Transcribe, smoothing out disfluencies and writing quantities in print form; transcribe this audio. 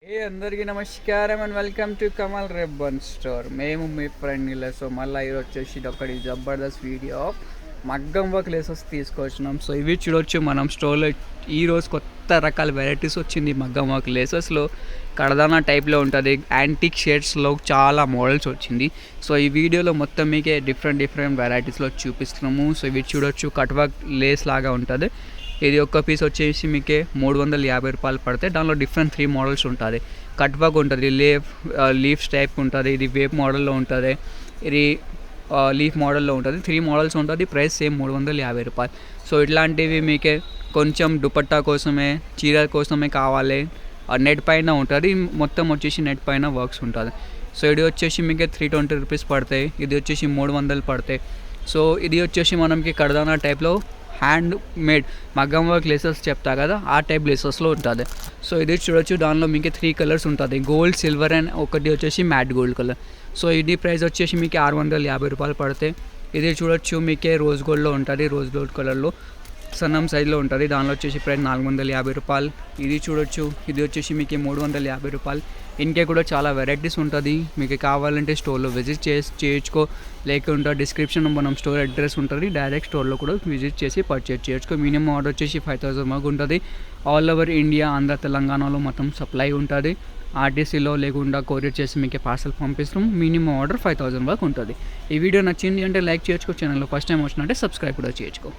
అందరికీ నమస్కారం and welcome to Kamal ribbon store. మేము మీ ఫ్రెండ్ నీళ్ళ. సో మళ్ళీ ఈరోజు వచ్చేసి ఒకటి జబర్దస్త్ వీడియో మగ్గం వర్క్ లేసెస్ తీసుకొచ్చినాం. సో ఇవి చూడొచ్చు మనం స్టోర్లో ఈరోజు కొత్త రకాల వెరైటీస్ వచ్చింది మగ్గం వర్క్ లేసెస్లో. కడదానా టైప్లో ఉంటుంది, యాంటిక్ షేడ్స్లో చాలా మోడల్స్ వచ్చింది. సో ఈ వీడియోలో మొత్తం మీకే డిఫరెంట్ వెరైటీస్లో చూపిస్తున్నాము. సో ఇవి చూడొచ్చు, కట్ వర్క్ లేస్ లాగా ఉంటుంది. ఇది ఒక్క పీస్ వచ్చేసి మీకే 350 రూపాయలు పడితే దానిలో డిఫరెంట్ 3 మోడల్స్ ఉంటుంది. కట్ వర్క్ ఉంటుంది, లీఫ్స్ టైప్ ఉంటుంది, ఇది వేప్ మోడల్లో ఉంటుంది, ఇది లీఫ్ మోడల్లో ఉంటుంది. 3 మోడల్స్ ఉంటుంది. ప్రైస్ సేమ్ 350 రూపాయలు. సో ఇట్లాంటివి మీకే కొంచెం దుపట్టా కోసమే, చీర కోసమే కావాలి, నెట్ పైన ఉంటుంది. మొత్తం వచ్చేసి నెట్ పైన వర్క్స్ ఉంటుంది. సో ఇది వచ్చేసి మీకు 320 రూపీస్ పడతాయి. ఇది వచ్చేసి 300 పడతాయి. సో ఇది వచ్చేసి మనకి కడదానా టైప్లో హ్యాండ్ మేడ్ మగ్గం వర్క్ లేసెస్ చెప్తా కదా, ఆ టైప్ లేసెస్లో ఉంటుంది. సో ఇది చూడొచ్చు, దానిలో మీకు 3 కలర్స్ ఉంటుంది, గోల్డ్, సిల్వర్ అండ్ ఒకటి వచ్చేసి మ్యాట్ గోల్డ్ కలర్. సో ఇది ప్రైస్ వచ్చేసి మీకు 650 రూపాయలు పడతాయి. ఇది చూడొచ్చు, మీకే రోజ్ గోల్డ్లో ఉంటుంది, రోజ్ గోల్డ్ కలర్లో సన్నం సైజులో ఉంటుంది. దానిలో వచ్చేసి ప్రైస్ 450 రూపాయలు. ఇది చూడొచ్చు, ఇది వచ్చేసి మీకు 350 రూపాయలు. ఇంకే కూడా చాలా వెరైటీస్ ఉంటుంది. మీకు కావాలంటే స్టోర్లో విజిట్ చేయొచ్చుకో, లేకుంటే డిస్క్రిప్షన్లో మనం స్టోర్ అడ్రస్ ఉంటుంది, డైరెక్ట్ స్టోర్లో కూడా విజిట్ చేసి పర్చేజ్ చేయొచ్చుకో. మినిమం ఆర్డర్ వచ్చేసి 5000 వరకు ఉంటుంది. ఆల్ ఓవర్ ఇండియా, ఆంధ్ర, తెలంగాణలో మొత్తం సప్లై ఉంటుంది. ఆర్టీసీలో లేకుండా కొరియర్ చేసి మీకు పార్సల్ పంపిస్తాం. మినిమం ఆర్డర్ 5000 వరకు ఉంటుంది. ఈ వీడియో నచ్చింది అంటే లైక్ చేయొచ్చుకో, ఛానల్లో ఫస్ట్ టైం వచ్చినట్టే సబ్స్క్రైబ్ కూడా చేయొచ్చుకో.